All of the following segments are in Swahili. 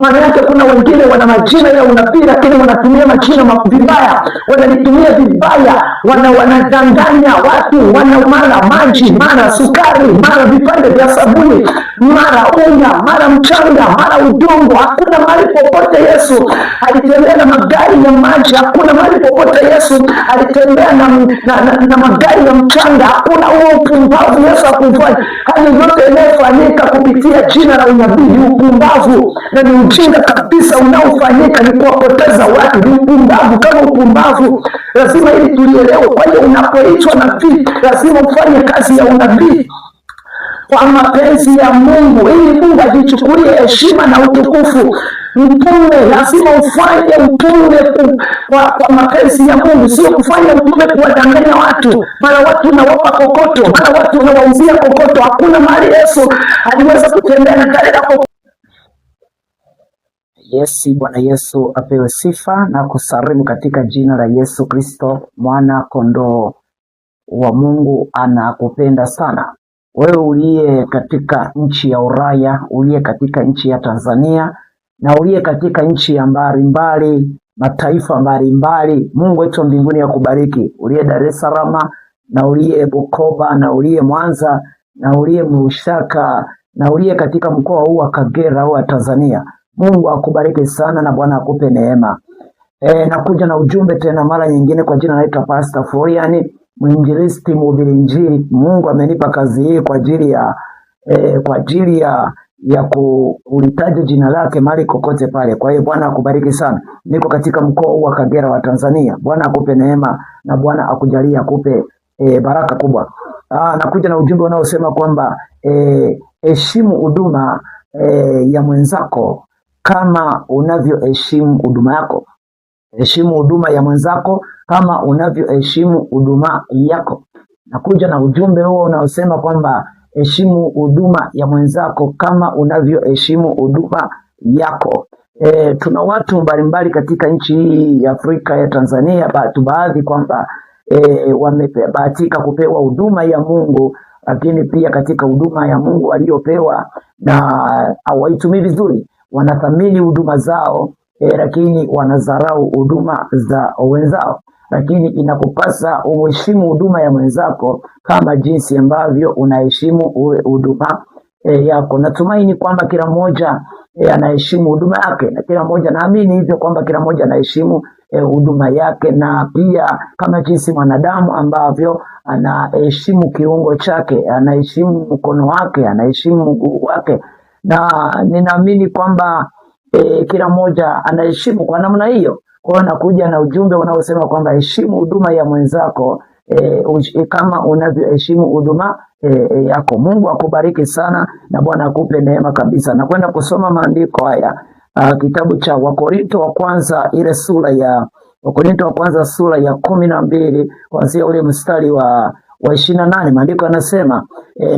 Maana yake kuna wengine wana majina ya unabii lakini wanatumia majina vibaya, wanalitumia vibaya, wanadanganya watu, mara maji, mara sukari, mara vipande vya sabuni, mara unga, mara mchanga, mara udongo. Hakuna mahali popote Yesu alitembea na magari ya maji, hakuna mahali popote Yesu alitembea na magari ya mchanga. Hakuna huo upumbavu Yesu hakufanya. Hali yote inayofanyika kupitia jina la unabii ni upumbavu na ni ujinga kabisa unaofanyika, ni kuwapoteza watu, ni upumbavu kama upumbavu. Lazima ili tulielewe. Kwa hiyo unapoitwa nabii lazima ufanye kazi ya unabii kwa mapenzi ya Mungu, ili Mungu ajichukulie heshima na utukufu. Mtume lazima ufanye utume kwa mapenzi ya Mungu, sio kufanya utume kuwadanganya watu. Mara watu unawapa kokoto, mara watu unawauzia kokoto. Hakuna mahali Yesu aliweza kutembea na gari la kokoto. Yesi, Bwana Yesu apewe sifa na kusalimu katika jina la Yesu Kristo, mwana kondoo wa Mungu. Anakupenda sana wewe uliye katika nchi ya Ulaya, uliye katika nchi ya Tanzania na uliye katika nchi ya mbalimbali, mataifa mbalimbali. Mungu wetu mbinguni akubariki. Uliye Dar es Salaam na uliye Bukoba na uliye Mwanza na uliye Mshaka na uliye katika mkoa huu wa Kagera wa Tanzania, Mungu akubariki sana na Bwana akupe neema. Nakuja na ujumbe tena mara nyingine kwa jina naitwa Pastor Florian, mwinjilisti, mhubiri injili. Mungu amenipa kazi hii kwa ajili ya kulitaja jina lake mahali kokote pale. Kwa hiyo Bwana akubariki sana. Niko katika mkoa huu wa Kagera wa Tanzania. Bwana akupe neema na Bwana akujalie, akupe baraka kubwa. Nakuja na ujumbe unaosema kwamba heshimu huduma ya mwenzako kama unavyoheshimu huduma yako. Heshimu huduma ya mwenzako kama unavyoheshimu huduma yako. Nakuja na ujumbe huo unaosema kwamba heshimu huduma ya mwenzako kama unavyoheshimu huduma yako. Tuna watu mbalimbali katika nchi hii ya Afrika ya Tanzania, baadhi kwamba wamebahatika kupewa huduma ya Mungu, lakini pia katika huduma ya Mungu waliopewa na hawaitumii vizuri. Wanathamini huduma zao lakini wanadharau huduma za wenzao. Lakini inakupasa uheshimu huduma ya mwenzako kama jinsi ambavyo unaheshimu huduma yako. Natumaini kwamba kila mmoja anaheshimu huduma yake, na kila mmoja, naamini hivyo kwamba kila mmoja anaheshimu huduma yake, na pia kama jinsi mwanadamu ambavyo anaheshimu kiungo chake, anaheshimu mkono wake, anaheshimu mguu wake, na ninaamini kwamba kila mmoja anaheshimu kwa namna hiyo. Kwa hiyo nakuja na ujumbe unaosema kwamba heshimu huduma ya mwenzako kama unavyoheshimu huduma yako. Mungu akubariki sana na Bwana akupe neema kabisa. Na kwenda kusoma maandiko haya kitabu cha Wakorinto wa kwanza, ile sura ya Wakorinto wa kwanza sura ya 12 kuanzia ule mstari wa 28. Maandiko yanasema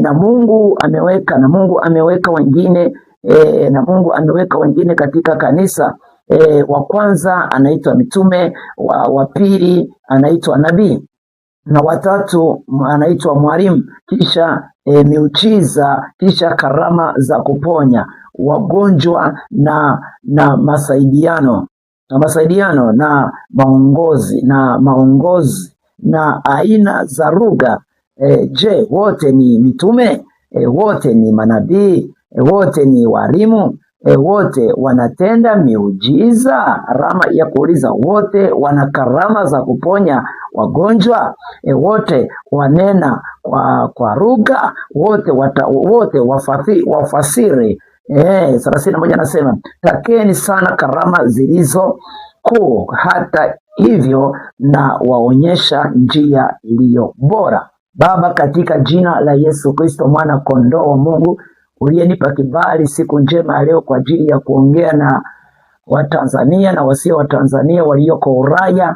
na Mungu ameweka wengine katika kanisa. Wa kwanza anaitwa mitume, wa pili anaitwa nabii, na watatu anaitwa mwalimu, kisha miujiza, kisha karama za kuponya wagonjwa na masaidiano na maongozi na aina za lugha. Je, wote ni mitume? Wote ni manabii? Wote ni walimu? Wote wanatenda miujiza? Alama ya kuuliza. Wote wana karama za kuponya wagonjwa? Wote wanena kwa lugha? Wote wafasiri? 31 anasema takeni sana karama zilizo kuu, hata hivyo na waonyesha njia iliyo bora. Baba, katika jina la Yesu Kristo, mwana kondoo wa Mungu, uliyenipa kibali siku njema leo kwa ajili ya kuongea na Watanzania na wasio Watanzania walioko Ulaya.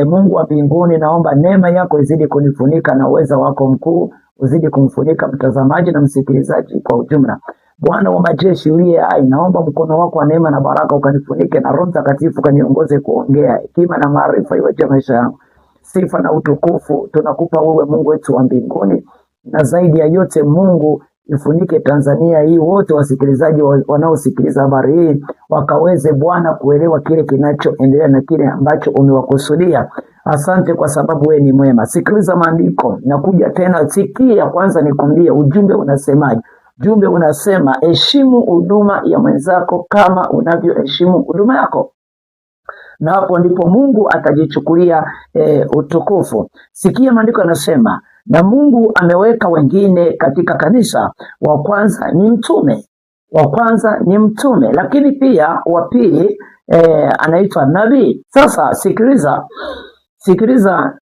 Mungu wa mbinguni, naomba neema yako izidi kunifunika na uweza wako mkuu uzidi kumfunika mtazamaji na msikilizaji kwa ujumla. Bwana wa majeshi uliye hai, naomba mkono wako wa neema na baraka ukanifunike, na Roho Mtakatifu kaniongoze kuongea, hekima na maarifa iwe maisha yangu. Sifa na utukufu tunakupa wewe Mungu wetu wa mbinguni, na zaidi ya yote Mungu, ifunike Tanzania hii, wote wasikilizaji wanaosikiliza habari hii wakaweze Bwana kuelewa kile kinachoendelea na kile ambacho umewakusudia. Asante kwa sababu wewe ni mwema. Sikiliza maandiko, nakuja tena, sikia kwanza nikwambie ujumbe unasemaje. Ujumbe unasema heshimu huduma ya mwenzako kama unavyoheshimu huduma yako, na hapo ndipo Mungu atajichukulia utukufu. Sikia maandiko yanasema, na Mungu ameweka wengine katika kanisa, wa kwanza ni mtume, lakini pia wa pili anaitwa nabii. Sasa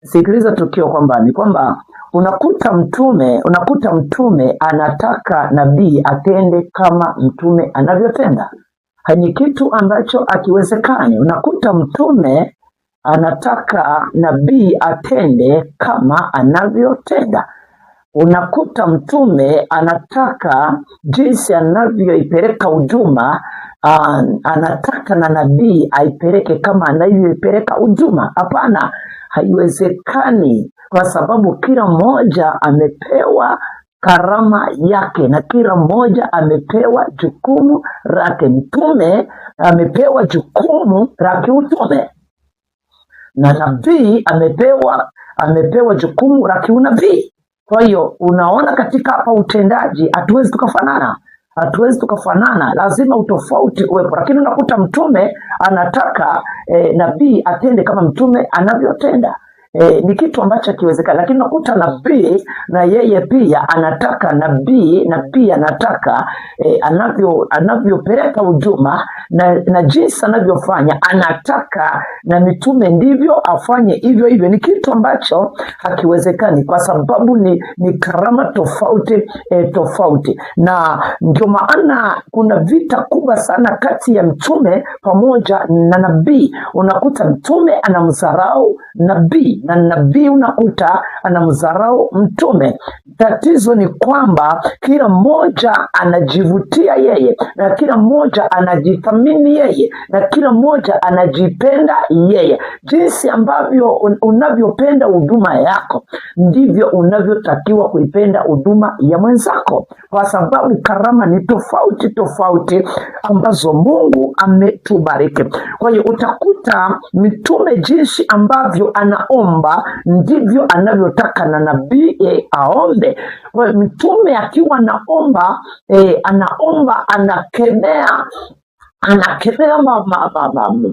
sikiliza tukio kwamba ni kwamba unakuta mtume anataka nabii atende kama mtume anavyotenda. Ni kitu ambacho akiwezekani. Unakuta mtume anataka nabii atende kama anavyotenda. Unakuta mtume anataka jinsi anavyoipeleka huduma, anataka na nabii aipeleke kama anavyoipeleka huduma. Hapana, haiwezekani, kwa sababu kila mmoja amepewa karama yake na kila mmoja amepewa jukumu lake. Mtume amepewa jukumu la kiutume na nabii amepewa jukumu la kiunabii. Kwa hiyo unaona katika hapa utendaji hatuwezi tukafanana, lazima utofauti uwepo. Lakini unakuta mtume anataka nabii atende kama mtume anavyotenda. Ni kitu ambacho hakiwezekani. Lakini unakuta nabii na yeye pia anataka nabii anataka anavyopeleka huduma na jinsi anavyofanya, anataka na mitume ndivyo afanye hivyo. Ni kitu ambacho hakiwezekani, kwa sababu ni karama tofauti. Na ndio maana kuna vita kubwa sana kati ya mtume pamoja na nabii. Unakuta mtume anamdharau nabii na nabii unakuta anamdharau mtume. Tatizo ni kwamba kila mmoja anajivutia yeye, na kila mmoja anajithamini yeye, na kila mmoja anajipenda yeye. Jinsi ambavyo unavyopenda huduma yako ndivyo unavyotakiwa kuipenda huduma ya mwenzako, kwa sababu karama ni tofauti ambazo Mungu ametubariki. Kwa hiyo utakuta mitume jinsi ambavyo anaomba ndivyo anavyotaka na nabii aombe. Kwa hiyo mtume akiwa anaomba anakemea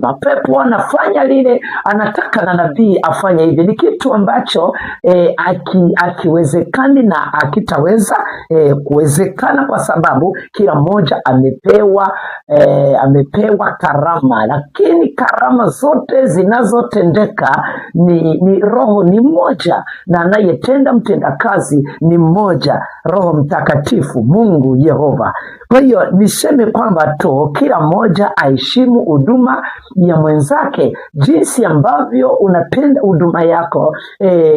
mapepo, anafanya lile, anataka na nabii afanye hivi. Ni kitu ambacho akiwezekani na akitaweza kuwezekana, kwa sababu kila mmoja amepewa karama. Lakini karama zote zinazotendeka ni Roho ni mmoja, na anayetenda mtendakazi ni mmoja, Roho Mtakatifu, Mungu Yehova. Kwa hiyo niseme kwamba kila mmoja aheshimu huduma ya mwenzake. Jinsi ambavyo unapenda huduma yako,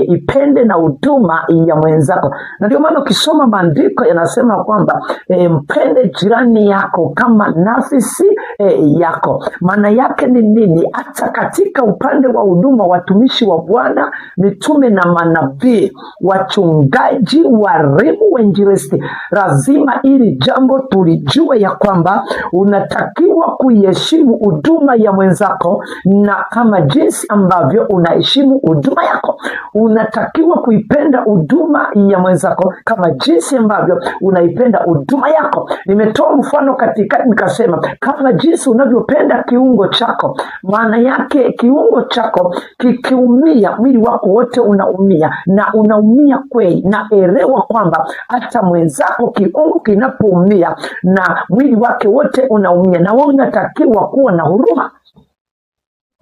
ipende na huduma ya mwenzako. Na ndio maana ukisoma maandiko yanasema kwamba mpende jirani yako kama nafsi yako. Maana yake ni nini? Hata katika upande wa huduma, watumishi wa Bwana, mitume na manabii, wachungaji, walimu, wainjilisti, lazima ili jambo tulijue ya kwamba unatakiwa kuiheshimu huduma ya mwenzako, na kama jinsi ambavyo unaheshimu huduma yako, unatakiwa kuipenda huduma ya mwenzako kama jinsi ambavyo unaipenda huduma yako. Nimetoa mfano katikati nikasema, kama jinsi unavyopenda kiungo chako. Maana yake kiungo chako kikiumia, mwili wako wote unaumia, na unaumia kweli. Na elewa kwamba hata mwenzako kiungo kinapoumia na mwili wake wote unaumia, na wewe unatakiwa kuwa na huruma.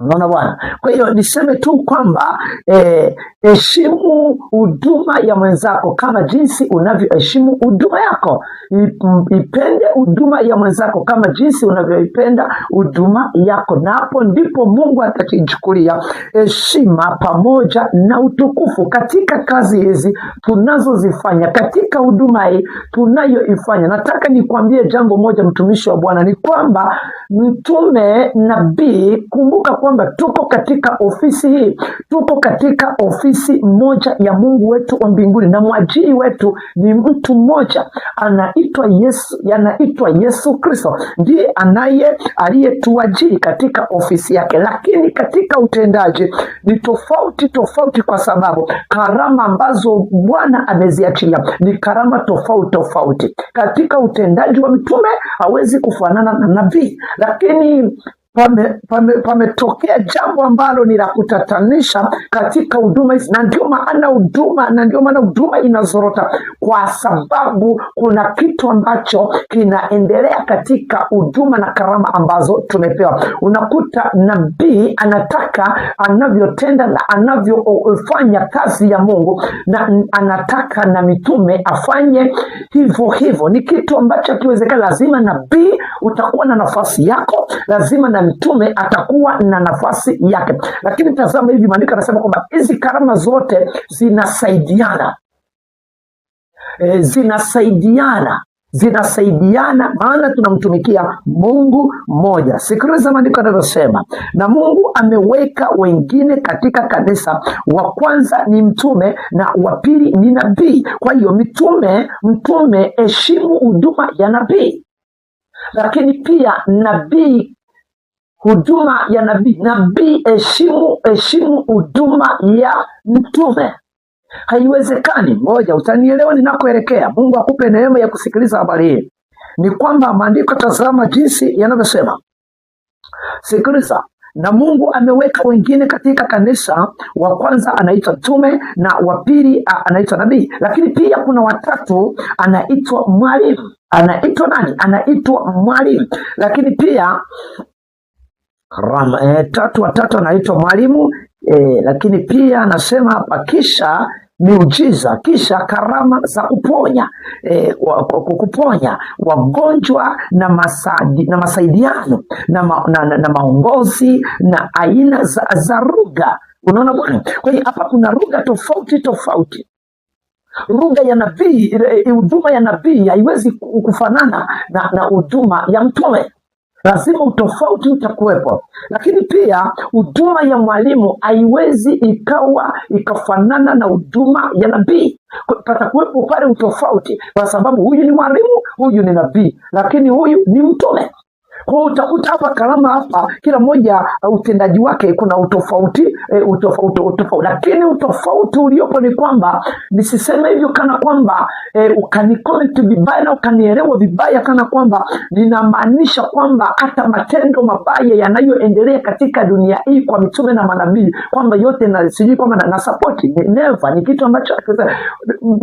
Unaona bwana? Kwa hiyo niseme tu kwamba heshimu huduma ya mwenzako kama jinsi unavyoheshimu huduma yako. Ipende huduma ya mwenzako kama jinsi unavyoipenda huduma yako, na hapo ndipo Mungu atakichukulia heshima pamoja na utukufu katika kazi hizi tunazozifanya, katika huduma hii tunayoifanya. Nataka nikwambie jambo moja, mtumishi wa Bwana, ni kwamba mtume, nabii, kumbuka kwa kwamba tuko katika ofisi hii, tuko katika ofisi moja ya Mungu wetu wa mbinguni, na mwajiri wetu ni mtu mmoja anaitwa Yesu Kristo. Ndiye aliyetuajiri katika ofisi yake, lakini katika utendaji ni tofauti, kwa sababu karama ambazo Bwana ameziachilia ni karama tofauti. Katika utendaji wa mitume hawezi kufanana na nabii, lakini pametokea jambo ambalo ni la kutatanisha katika huduma hizi, na ndio maana huduma inazorota, kwa sababu kuna kitu ambacho kinaendelea katika huduma na karama ambazo tumepewa. Unakuta nabii anataka anavyotenda na anavyofanya kazi ya Mungu, na anataka na mitume afanye hivyo. Ni kitu ambacho kiwezekana. Lazima nabii utakuwa na nafasi yako, lazima na mtume atakuwa na nafasi yake. Lakini tazama hivi, maandiko yanasema kwamba hizi karama zote zinasaidiana, maana tunamtumikia Mungu mmoja. Sikiliza maandiko yanavyosema, na Mungu ameweka wengine katika kanisa, wa kwanza ni mtume na wa pili ni nabii. Kwa hiyo mtume heshimu huduma ya nabii, lakini pia nabii huduma ya nabii heshimu huduma ya mtume. Haiwezekani. Moja, utanielewa ninakoelekea. Mungu akupe neema ya kusikiliza habari hii. Ni kwamba maandiko, tazama jinsi yanavyosema. Sikiliza, na Mungu ameweka wengine katika kanisa, wa kwanza anaitwa mtume na wa pili anaitwa nabii, lakini pia kuna watatu anaitwa mwalimu. Anaitwa nani? Anaitwa mwalimu. Lakini pia watatu anaitwa mwalimu, lakini pia anasema hapa, kisha miujiza, kisha karama za kuponya wagonjwa na masaidiano na maongozi na aina za lugha. Unaona bwana? Kwa hiyo hapa kuna lugha tofauti. Lugha ya nabii, huduma ya nabii haiwezi kufanana na huduma ya mtume. Lazima utofauti utakuwepo. Lakini pia huduma ya mwalimu haiwezi ikafanana na huduma ya nabii. Patakuwepo pale utofauti, kwa sababu huyu ni mwalimu, huyu ni nabii, lakini huyu ni mtume. Kwa utakuta hapa karama hapa, kila mmoja utendaji wake kuna utofauti, lakini utofauti uliopo ni kwamba, nisiseme hivyo kana kwamba ukanikomenti vibaya na ukanielewa vibaya, kana kwamba ninamaanisha kwamba hata matendo mabaya yanayoendelea katika dunia hii kwa mitume na manabii kwamba yote na sijui kwamba na support. Never. Ni kitu ambacho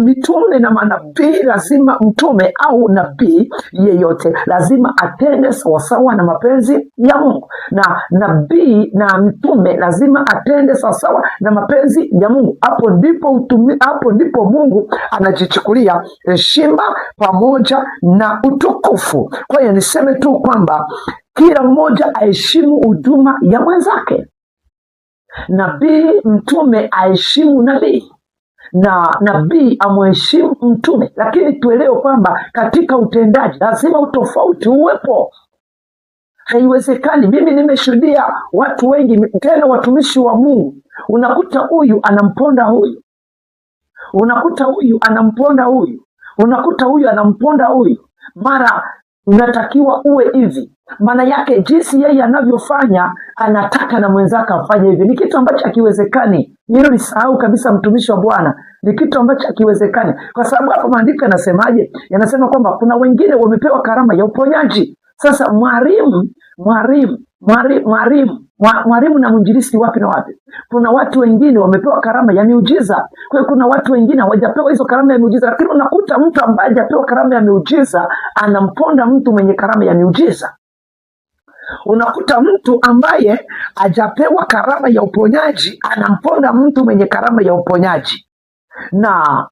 mitume na manabii, lazima mtume au nabii yeyote lazima atende sawasawa na mapenzi ya Mungu, na nabii na mtume lazima atende sawasawa na mapenzi ya Mungu. Hapo ndipo Mungu anajichukulia heshima pamoja na utukufu. Kwa hiyo niseme tu kwamba kila mmoja aheshimu huduma ya mwenzake. Nabii, mtume aheshimu nabii, na nabii amheshimu mtume. Lakini tuelewe kwamba katika utendaji lazima utofauti uwepo. Haiwezekani. Mimi nimeshuhudia watu wengi, tena watumishi wa Mungu, unakuta huyu anamponda huyu, unakuta huyu anamponda huyu, unakuta huyu anamponda huyu. Mara unatakiwa uwe hivi, maana yake jinsi yeye anavyofanya anataka na mwenzake afanye hivi. Ni kitu ambacho hakiwezekani. Hilo lisahau kabisa, mtumishi wa Bwana. Ni kitu ambacho hakiwezekani, kwa sababu hapa maandiko yanasemaje? Yanasema kwamba kuna wengine wamepewa karama ya uponyaji. Sasa mwalimu na mwinjilisti wapi na wapi? Kuna watu wengine wamepewa karama ya miujiza. Kwa hiyo kuna watu wengine hawajapewa hizo karama ya miujiza, lakini unakuta mtu ambaye hajapewa karama ya miujiza anamponda mtu mwenye karama ya miujiza. Unakuta mtu ambaye hajapewa karama ya uponyaji anamponda mtu mwenye karama ya uponyaji. Na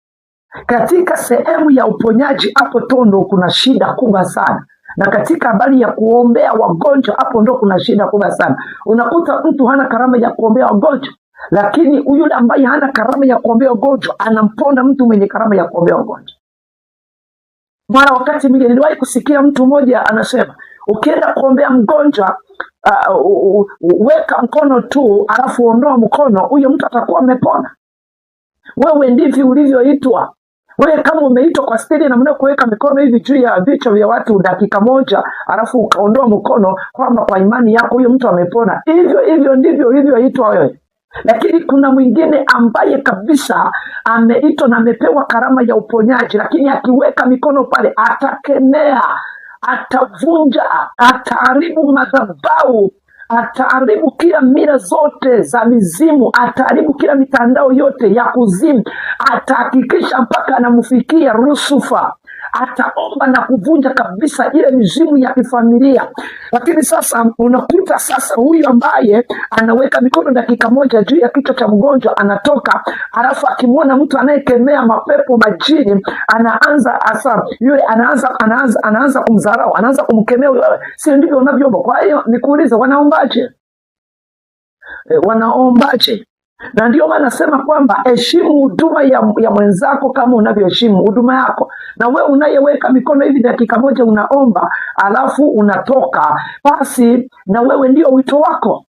katika sehemu ya uponyaji, hapo tondo kuna shida kubwa sana. Na katika habari ya kuombea wagonjwa, hapo ndo kuna shida kubwa sana. Unakuta mtu hana karama ya kuombea wagonjwa, lakini yule ambaye hana karama ya kuombea wagonjwa anamponda mtu mwenye karama ya kuombea wagonjwa. Mara wakati mwingine niliwahi kusikia mtu mmoja anasema, ukienda kuombea mgonjwa weka mkono tu alafu ondoa mkono, huyo mtu atakuwa amepona. Wewe ndivyo ulivyoitwa. Wewe kama umeitwa kwa stili na kuweka mikono hivi juu ya vichwa vya watu dakika moja alafu ukaondoa mkono, kwamba kwa imani yako huyo mtu amepona, hivyo ndivyo ulivyoitwa wewe. Lakini kuna mwingine ambaye kabisa ameitwa na amepewa karama ya uponyaji, lakini akiweka mikono pale atakemea, atavunja, ataharibu madhabahu, ataharibu kila mila zote za mizimu, ataharibu kila mitandao yote ya kuzimu, atahakikisha mpaka anamfikia Lucifer. Ataomba na kuvunja kabisa ile mizimu ya kifamilia. Lakini sasa unakuta sasa huyu ambaye anaweka mikono dakika moja juu ya kichwa cha mgonjwa anatoka, alafu akimwona mtu anayekemea mapepo majini, anaanza asa yule anaanza kumdharau, anaanza kumkemea wewe. Si ndivyo unavyoomba? Kwa hiyo nikuulize, wanaombaje? Wanaombaje? Na ndio maana nasema kwamba heshimu huduma ya mwenzako kama unavyoheshimu huduma yako. Na wewe unayeweka mikono hivi dakika moja unaomba alafu unatoka, basi na wewe ndio wito wako.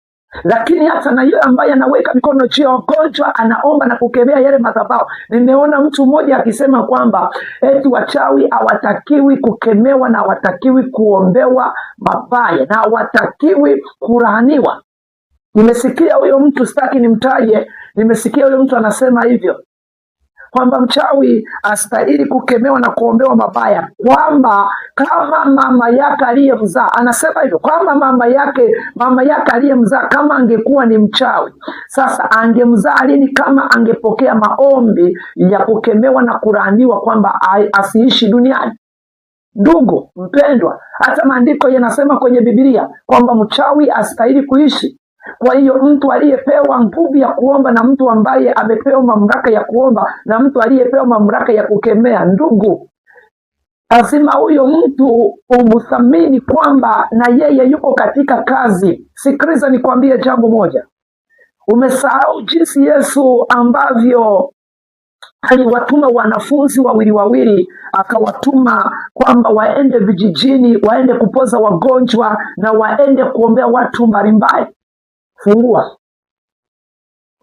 Lakini hata na yule ambaye anaweka mikono juu ya wagonjwa anaomba na kukemea yale madhabahu. Nimeona mtu mmoja akisema kwamba eti wachawi hawatakiwi kukemewa na hawatakiwi kuombewa mabaya na hawatakiwi kulaaniwa. Nimesikia huyo mtu, sitaki nimtaje, nimesikia huyo mtu anasema hivyo, kwamba mchawi astahili kukemewa na kuombewa mabaya, kwamba kama mama yake aliyemzaa, anasema hivyo, kwamba mama yake aliyemzaa kama angekuwa ni mchawi, sasa angemzaa lini kama angepokea maombi ya kukemewa na kulaaniwa kwamba asiishi duniani? Ndugu mpendwa, hata maandiko yanasema kwenye Biblia kwamba mchawi astahili kuishi. Kwa hiyo mtu aliyepewa nguvu ya kuomba na mtu ambaye amepewa mamlaka ya kuomba na mtu aliyepewa mamlaka ya kukemea, ndugu, lazima huyo mtu umthamini kwamba na yeye yuko katika kazi. Sikiliza nikwambie jambo moja, umesahau jinsi Yesu ambavyo aliwatuma wanafunzi wawili, akawatuma kwamba waende vijijini, waende kupoza wagonjwa na waende kuombea watu mbalimbali. Fungua.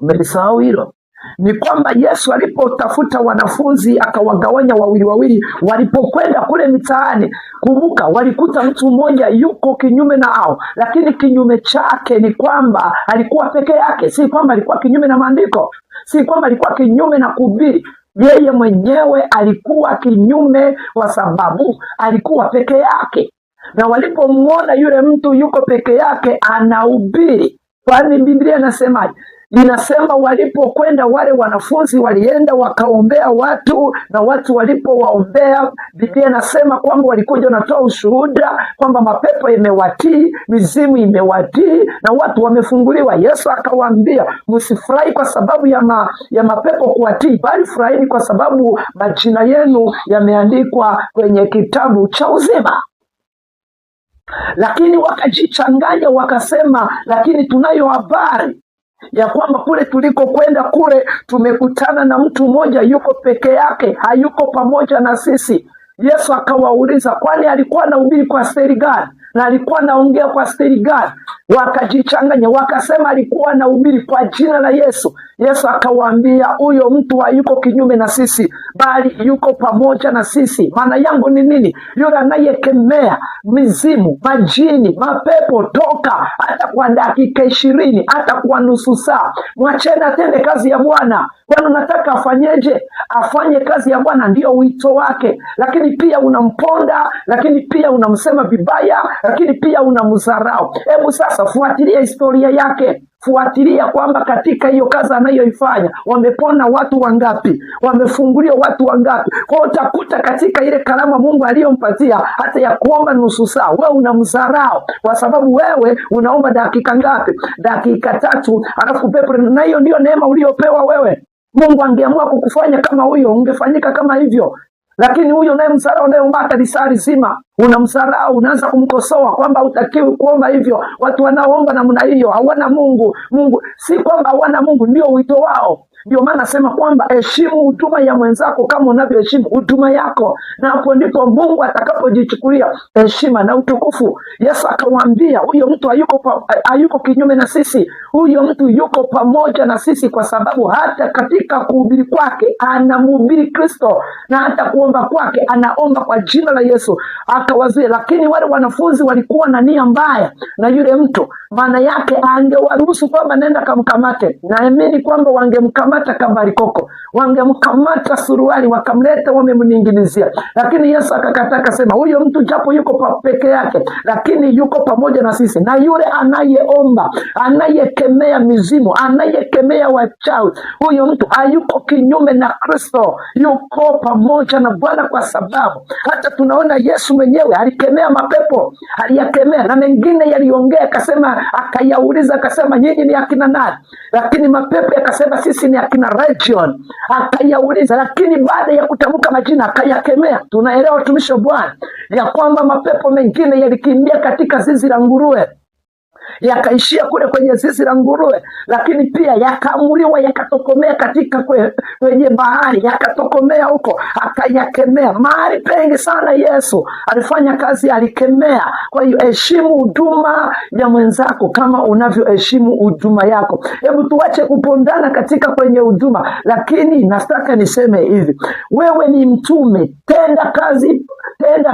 Umelisahau hilo? Ni kwamba Yesu alipotafuta wanafunzi akawagawanya wawili, walipokwenda kule mitaani, kumbuka walikuta mtu mmoja yuko kinyume na hao, lakini kinyume chake ni kwamba alikuwa peke yake. Si kwamba alikuwa kinyume na maandiko, si kwamba alikuwa kinyume na kuhubiri. Yeye mwenyewe alikuwa kinyume kwa sababu alikuwa peke yake. Na walipomuona yule mtu yuko peke yake anahubiri, kwani Biblia inasemaje? Inasema walipokwenda wale wanafunzi walienda wakaombea watu, na watu walipowaombea, Biblia inasema kwamba walikuja wanatoa ushuhuda kwamba mapepo imewatii, mizimu imewatii na watu wamefunguliwa. Yesu akawaambia, msifurahi kwa sababu ya mapepo kuwatii, bali furahini kwa sababu majina yenu yameandikwa kwenye kitabu cha uzima. Lakini wakajichanganya wakasema, lakini tunayo habari ya kwamba kule tuliko kwenda kule tumekutana na mtu mmoja yuko peke yake, hayuko pamoja na sisi. Yesu akawauliza, kwani alikuwa anahubiri kwa staili gani? Na alikuwa anaongea kwa staili gani? Wakajichanganya wakasema alikuwa anahubiri kwa jina la Yesu. Yesu akawaambia, huyo mtu hayuko kinyume na sisi, bali yuko pamoja na sisi. Maana yangu ni nini? Yule anayekemea mizimu, majini, mapepo, toka, hata kwa dakika 20, hata kwa nusu saa. Mwacheni atende kazi ya Bwana. Kwani unataka afanyeje? Afanye kazi ya Bwana, ndio wito wake. Lakini pia unamponda, lakini pia unamsema vibaya, lakini pia unamdharau. Hebu sasa fuatilia historia yake. Fuatilia kwamba katika hiyo kazi anayoifanya wamepona watu wangapi, wamefunguliwa watu wangapi. Kwa utakuta katika ile karama Mungu aliyompatia hata ya kuomba nusu saa, wewe unamdharau kwa sababu wewe unaomba dakika ngapi? Dakika 3, alafu pepo. Na hiyo ndio neema uliyopewa wewe. Mungu angeamua kukufanya kama huyo, ungefanyika kama hivyo. Lakini huyo naye msarau, unayeomba hata risali zima unamsarau, unaanza kumkosoa kwamba hutakiwi kuomba hivyo. Watu wanaomba namna hiyo hawana Mungu. Mungu si kwamba hawana Mungu, ndio wito wao. Ndio maana nasema kwamba heshimu huduma ya mwenzako kama unavyoheshimu huduma yako, na hapo ndipo Mungu atakapojichukulia heshima na utukufu. Yesu akamwambia huyo mtu hayuko kinyume na sisi, huyo mtu yuko pamoja na sisi, kwa sababu hata katika kuhubiri kwake anamhubiri Kristo, na hata kuomba kwake anaomba kwa jina la Yesu. Akawazuia, lakini wale wanafunzi walikuwa na nia mbaya na yule mtu, maana yake angewaruhusu kwamba nenda kamkamate. Naamini kwamba wangemkamata kama alikoko, wangemkamata suruali wakamleta wamemningilizia, lakini Yesu akakataa, akasema huyo mtu japo yuko peke yake, lakini yuko pamoja na sisi. Na yule anayeomba, anayekemea mizimu, anayekemea wachawi, huyo mtu hayuko kinyume na Kristo, yuko pamoja na Bwana, kwa sababu hata tunaona Yesu mwenyewe alikemea mapepo, aliyakemea na mengine yaliongea, akasema, akayauliza, akasema nyinyi ni akina nani? Lakini mapepo yakasema sisi ni akina Legion. Akayauliza, lakini baada ya kutamka majina akayakemea. Tunaelewa watumishi wa Bwana ya kwamba mapepo mengine yalikimbia katika zizi la nguruwe, yakaishia kule kwenye zizi la nguruwe, lakini pia yakaamuliwa yakatokomea katika kwenye bahari, yakatokomea huko, akayakemea. Mahali pengi sana Yesu alifanya kazi, alikemea. Kwa hiyo heshimu huduma ya mwenzako kama unavyoheshimu huduma yako. Hebu tuache kupondana katika kwenye huduma, lakini nataka niseme hivi, wewe ni mtume, tenda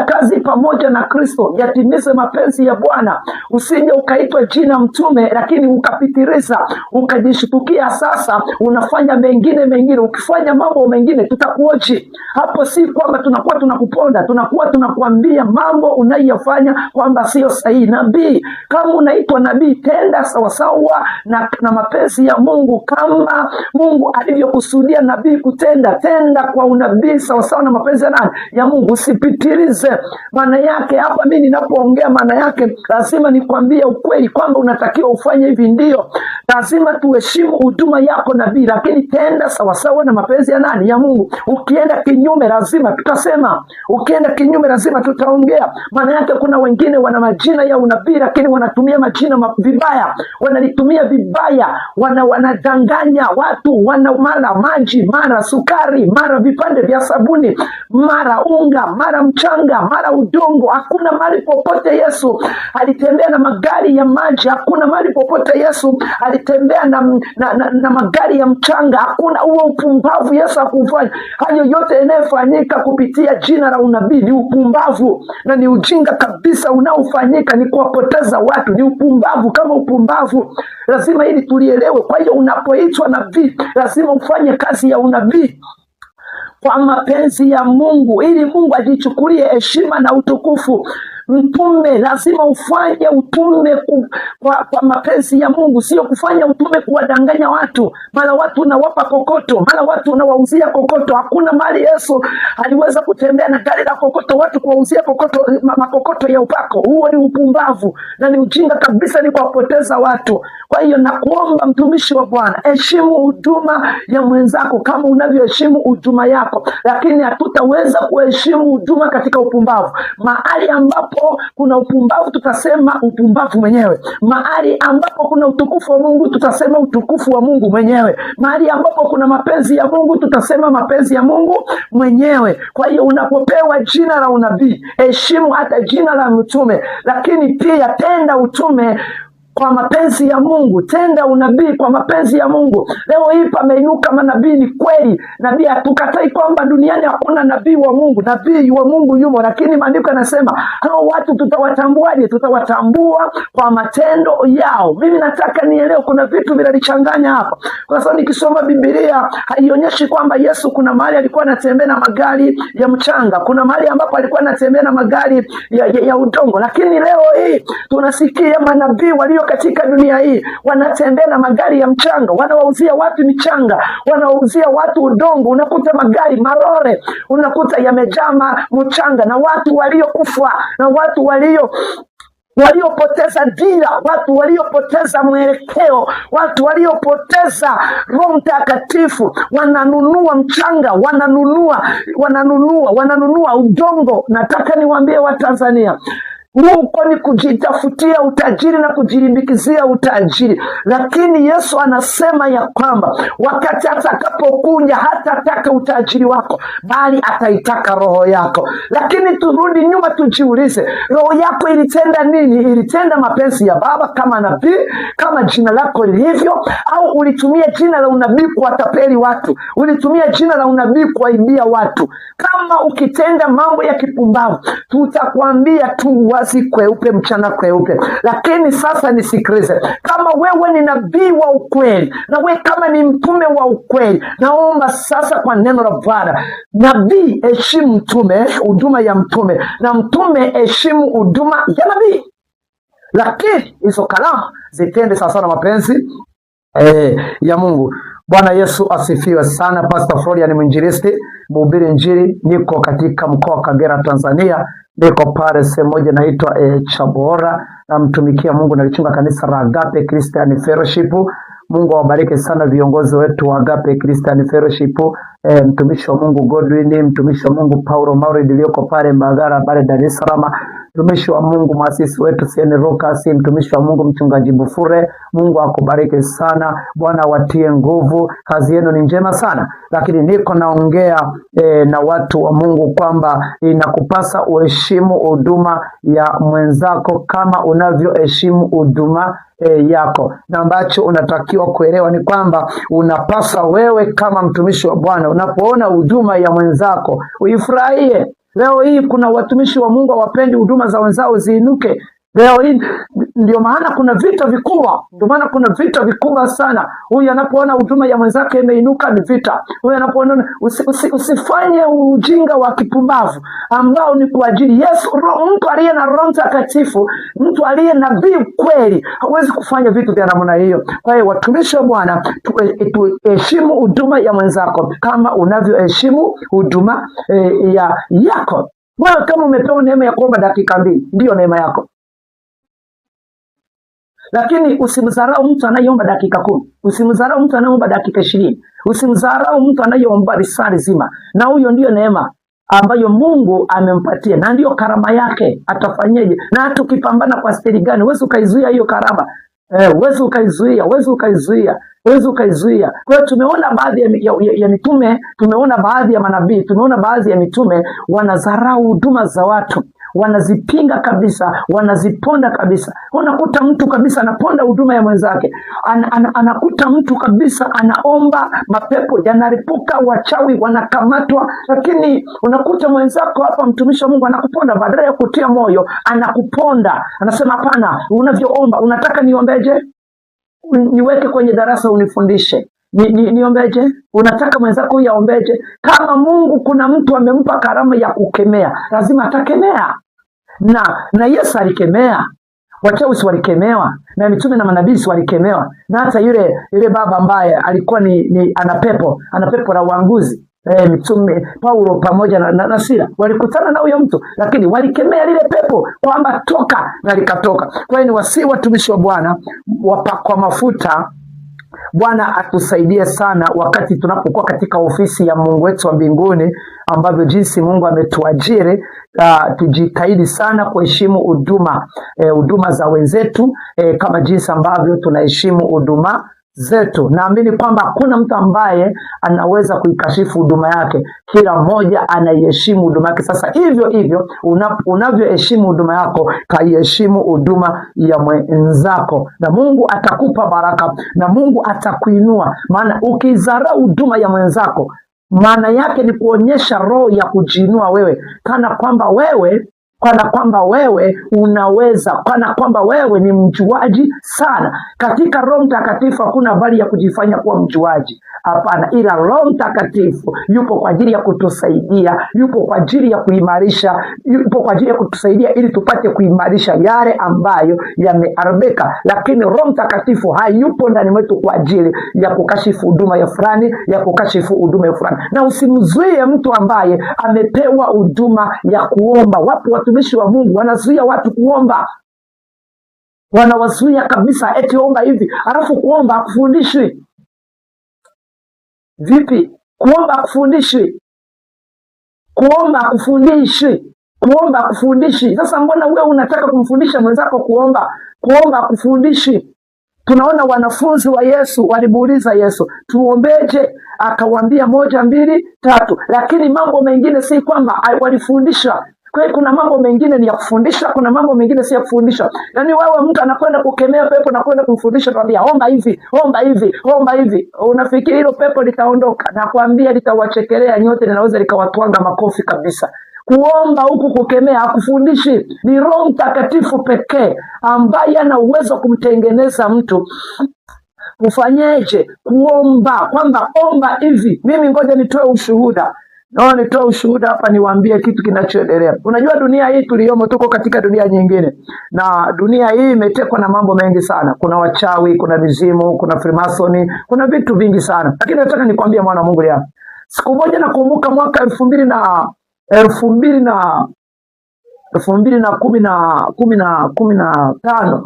kazi pamoja na Kristo, yatimize mapenzi ya Bwana. Usije ukaitwa jina mtume lakini ukapitiliza, ukajishtukia sasa unafanya mengine. Ukifanya mambo mengine tutakuoji. Hapo si kwamba tunakuwa tunakuponda, tunakuwa tunakuambia mambo unayofanya kwamba sio sahihi. Nabii, kama unaitwa nabii, tenda sawasawa na mapenzi ya Mungu, kama Mungu alivyokusudia nabii kutenda. Tenda kwa unabii sawasawa na mapenzi ya Mungu, usipitilize. Maana yake hapa mimi ninapoongea, maana yake lazima nikwambie ukweli kwamba unatakiwa ufanye hivi. Ndio lazima tuheshimu huduma yako nabii, lakini tenda sawasawa na mapenzi ya Mungu. Ukienda kinyume lazima tutasema, ukienda kinyume lazima tutaongea. Maana yake kuna wengine wana majina ya unabii lakini wanatumia majina vibaya, wanalitumia vibaya, wanadanganya watu, mara maji, mara sukari, mara vipande vya sabuni, mara unga, mara mchanga, mara udongo. Hakuna mahali popote Yesu alitembea na magari ya maji, hakuna mahali popote Yesu alitembea na magari ya mchanga. Hakuna huo upumbavu Yesu hakufanya. Hayo yote yanayofanyika kupitia jina la unabii ni upumbavu na ni ujinga kabisa unaofanyika, ni kuwapoteza watu, ni upumbavu kama upumbavu. Lazima ili tulielewe. Kwa hiyo unapoitwa nabii lazima ufanye kazi ya unabii kwa mapenzi ya Mungu, ili Mungu ajichukulie heshima na utukufu. Mtume lazima ufanye utume kwa mapenzi ya Mungu, sio kufanya utume kuwadanganya watu. Mara watu unawapa kokoto, mara watu unawauzia kokoto. Hakuna mali Yesu aliweza kutembea na gari la kokoto, watu kuwauzia kokoto, makokoto ya upako. Huo ni upumbavu na ni ujinga kabisa, ni kuwapoteza watu. Kwa hiyo nakuomba mtumishi wa Bwana, heshimu huduma ya mwenzako kama unavyoheshimu huduma yako, lakini hatutaweza kuheshimu huduma katika upumbavu. Mahali ambapo kuna upumbavu tutasema upumbavu mwenyewe. Mahali ambapo kuna utukufu wa Mungu tutasema utukufu wa Mungu mwenyewe. Mahali ambapo kuna mapenzi ya Mungu tutasema mapenzi ya Mungu mwenyewe. Kwa hiyo unapopewa jina la unabii, heshimu hata jina la mtume, lakini pia tenda utume kwa mapenzi ya Mungu, tenda unabii kwa mapenzi ya Mungu. Leo hii pameinuka manabii, ni kweli. Nabii, hatukatai kwamba duniani hakuna nabii wa Mungu, nabii wa Mungu yumo, lakini maandiko yanasema hao watu tutawatambuaje? Tutawatambua kwa matendo yao. Mimi nataka nielewe, kuna vitu vinalichanganya hapa, kwa sababu nikisoma Biblia haionyeshi kwamba Yesu kuna mahali alikuwa anatembea na magari ya mchanga, kuna mahali ambapo alikuwa anatembea na magari ya udongo. Lakini leo hii tunasikia manabii walio katika dunia hii wanatembea na magari ya mchanga, wanawauzia watu michanga, wanawauzia watu udongo. Unakuta magari marore, unakuta yamejaa mchanga, na watu waliokufa, na watu waliopoteza dira, watu waliopoteza mwelekeo, watu waliopoteza Roho Mtakatifu, wananunua mchanga, wananunua udongo. Nataka niwaambie Watanzania, huko ni kujitafutia utajiri na kujilimbikizia utajiri. Lakini Yesu anasema ya kwamba wakati atakapokuja hatataka utajiri wako, bali ataitaka roho yako. Lakini turudi nyuma tujiulize, roho yako ilitenda nini? Ilitenda mapenzi ya Baba kama nabii, kama jina lako lilivyo, au ulitumia jina la unabii kuwatapeli watu? Ulitumia jina la unabii kuwaibia watu? Kama ukitenda mambo ya kipumbavu, tutakwambia tu wazi kweupe, mchana kweupe. Lakini sasa nisikilize, kama wewe ni nabii wa ukweli, na wewe kama ni mtume wa ukweli, naomba sasa kwa neno la Bwana, nabii heshimu mtume, huduma ya mtume, na mtume heshimu huduma ya nabii. Lakini hizo kalamu zitende sawa na mapenzi ya Mungu. Bwana Yesu asifiwe sana. Pastor Florian ni mwinjilisti, mhubiri injili. Niko katika mkoa wa Kagera, Tanzania. Niko pale sehemu moja inaitwa Chabora, na mtumikia Mungu, nalichunga kanisa la Agape Christian Fellowship. Mungu awabariki sana viongozi wetu wa Agape Christian Fellowship. Mtumishi wa Mungu Godwin, mtumishi wa Mungu Paulo Mauri iliyoko pale Mbagala pale Dar es Salaam, mtumishi wa Mungu mwasisi wetu Siene Lucas, mtumishi wa Mungu mchungaji Bufure. Mungu akubariki sana, Bwana watie nguvu, kazi yenu ni njema sana. Lakini niko naongea na watu wa Mungu kwamba inakupasa uheshimu huduma ya mwenzako kama unavyoheshimu huduma yako. Na ambacho unatakiwa kuelewa ni kwamba unapasa wewe kama mtumishi wa Bwana, unapoona huduma ya mwenzako uifurahie. Leo hii kuna watumishi wa Mungu hawapendi huduma za wenzao ziinuke. Leo hii ndio maana kuna vita vikubwa. Ndio maana kuna vita vikubwa sana. Huyu anapoona huduma ya mwenzake imeinuka ni vita. Huyu anapoona usifanye ujinga wa kipumbavu ambao ni kwa ajili Yesu. Mtu aliye na Roho Mtakatifu, mtu aliye nabii kweli, hawezi kufanya vitu vya namna hiyo. Kwa hiyo watumishi wa Bwana, tuheshimu huduma ya mwenzako kama unavyoheshimu huduma yako. Wewe kama umepewa neema ya kuomba dakika 2, ndio neema yako. Lakini usimdharau mtu anayeomba dakika 10. Usimdharau mtu anayeomba dakika 20. Usimdharau mtu anayeomba risali zima. Na huyo ndio neema ambayo Mungu amempatia, na ndio karama yake. Atafanyeje? Na hata ukipambana kwa stili gani, huwezi ukaizuia hiyo karama. Huwezi ukaizuia. Kwa hiyo tumeona baadhi ya mitume, tumeona baadhi ya manabii, tumeona baadhi ya mitume wanadharau huduma za watu, wanazipinga kabisa, wanaziponda kabisa. Unakuta mtu kabisa anaponda huduma ya mwenzake. Anakuta mtu kabisa anaomba, mapepo yanaripuka, wachawi wanakamatwa. Lakini unakuta mwenzako hapa, mtumishi wa Mungu, anakuponda. Badala ya kutia moyo, anakuponda. Anasema hapana, unavyoomba, unataka niombeje? Niweke kwenye darasa unifundishe. Niombeje? Unataka mwenzako yaombeje? Kama Mungu kuna mtu amempa karama ya kukemea, lazima atakemea. Na Yesu alikemea. Wachawi walikemewa, na mitume na manabii walikemewa, na hata yule baba ambaye alikuwa ni ana pepo la uanguzi. Mitume Paulo pamoja na Sila walikutana na huyo mtu, lakini walikemea lile pepo kwamba toka, na likatoka. Kwa hiyo ni wasi watumishi wa Bwana wapakwa mafuta. Bwana atusaidie sana wakati tunapokuwa katika ofisi ya Mungu wetu wa mbinguni, ambavyo jinsi Mungu ametuajiri. Tujitahidi sana kuheshimu huduma za wenzetu, kama jinsi ambavyo tunaheshimu huduma zetu. Naamini kwamba hakuna mtu ambaye anaweza kuikashifu huduma yake. Kila mmoja anaiheshimu huduma yake. Sasa hivyo unavyoheshimu huduma yako, kaiheshimu huduma ya mwenzako, na Mungu atakupa baraka, na Mungu atakuinua. Maana ukizarau huduma ya mwenzako, maana yake ni kuonyesha roho ya kujiinua wewe, kana kwamba wewe unaweza, kana kwamba wewe ni mjuaji sana. Katika Roho Mtakatifu hakuna habari ya kujifanya kuwa mjuaji. Hapana, ila Roho Mtakatifu yupo kwa ajili ya kutusaidia, yupo kwa ajili ya kuimarisha, yupo kwa ajili ya kutusaidia ili tupate kuimarisha yale ambayo yameharibika. Lakini Roho Mtakatifu hayupo ndani mwetu kwa ajili ya kukashifu huduma ya fulani, Na usimzuie mtu ambaye amepewa huduma ya kuomba. Wapo watumishi wa Mungu wanazuia watu kuomba. Wanawazuia kabisa, eti omba hivi, alafu kuomba hakufundishwi. Vipi? Kuomba hakufundishwi. Kuomba kufundishi. Sasa mbona wewe unataka kumfundisha mwenzako kuomba? Kuomba kufundishi. Tunaona wanafunzi wa Yesu walimuuliza Yesu, tuombeje? Akawaambia 1, 2, 3. Lakini mambo mengine si kwamba walifundisha. Kwa hiyo kuna mambo mengine ni ya kufundisha, kuna mambo mengine si ya kufundisha. Yaani wewe mtu anakwenda kukemea pepo na kwenda kumfundisha, tuambia omba hivi, omba hivi, omba hivi. Unafikiri hilo pepo litaondoka? Na kuambia litawachekelea nyote, linaweza likawatwanga makofi kabisa. Kuomba huku kukemea hakufundishi. Ni Roho Mtakatifu pekee ambaye ana uwezo kumtengeneza mtu ufanyeje kuomba, kwamba omba hivi. Mimi ngoja nitoe ushuhuda. Nitoe ushuhuda hapa, niwaambie kitu kinachoendelea. Unajua dunia hii tuliyomo, tuko katika dunia nyingine, na dunia hii imetekwa na mambo mengi sana. Kuna wachawi, kuna mizimu, kuna Freemasoni, kuna vitu vingi sana. Lakini nataka nikwambie mwana wa Mungu leo. Siku moja nakumbuka mwaka 2015,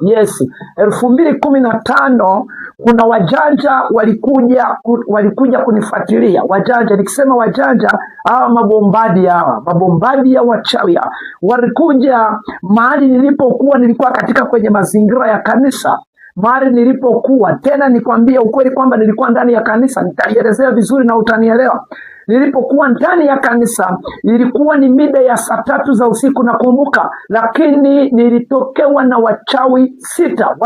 yes, 2015, kuna wajanja walikuja kunifuatilia. Wajanja, nikisema wajanja, hawa mabombadi ya wachawi hawa walikuja mahali nilipokuwa. Nilikuwa kwenye mazingira ya kanisa mahali nilipokuwa. Tena nikwambie ukweli kwamba nilikuwa ndani ya kanisa, nitaielezea vizuri na utanielewa. Nilipokuwa ndani ya kanisa, ilikuwa ni mida ya saa 3 za usiku nakumbuka, lakini nilitokewa na wachawi 6,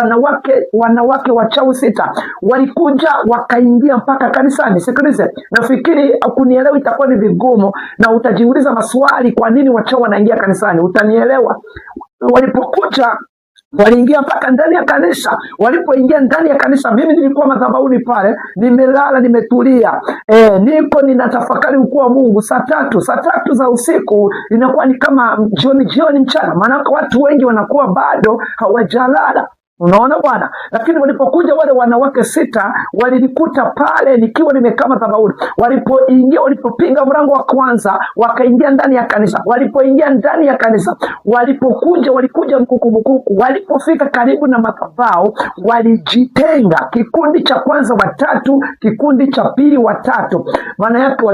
wanawake wachawi 6. Walikuja wakaingia mpaka kanisani. Sikilize, nafikiri kunielewa itakuwa ni vigumu na utajiuliza maswali, kwa nini wachawi wanaingia kanisani? Utanielewa. Walipokuja waliingia mpaka ndani ya kanisa. Walipoingia ndani ya kanisa, mimi nilikuwa madhabahuni pale, nimelala, nimetulia. Niko ninatafakari ukuu wa Mungu. Saa 3 za usiku inakuwa ni kama jioni mchana, maana watu wengi wanakuwa bado hawajalala. Unaona bwana? Lakini walipokuja wale wanawake 6, walinikuta pale nikiwa nimekaa madhabahuni. Walipopinga mlango wa kwanza, wakaingia ndani ya kanisa. Walipoingia ndani ya kanisa, walikuja mkuku. Walipofika karibu na madhabahu, walijitenga. Kikundi cha kwanza 3, kikundi cha pili 3. Maana yake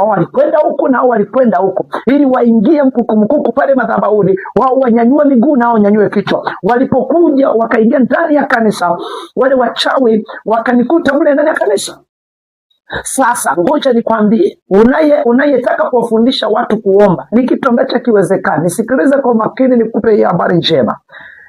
walikwenda huku na walikwenda huku, ili waingie mkuku pale madhabahuni. Wao wanyanyue miguu na wanyanyue kichwa. Walipokuja wakaingia ndani ya kanisa, wale wachawi wakanikuta mle ndani ya kanisa. Sasa ngoja nikwambie, unayetaka kuwafundisha watu kuomba ni kitu ambacho kiwezekani. Nisikilize kwa makini, nikupe hii habari njema.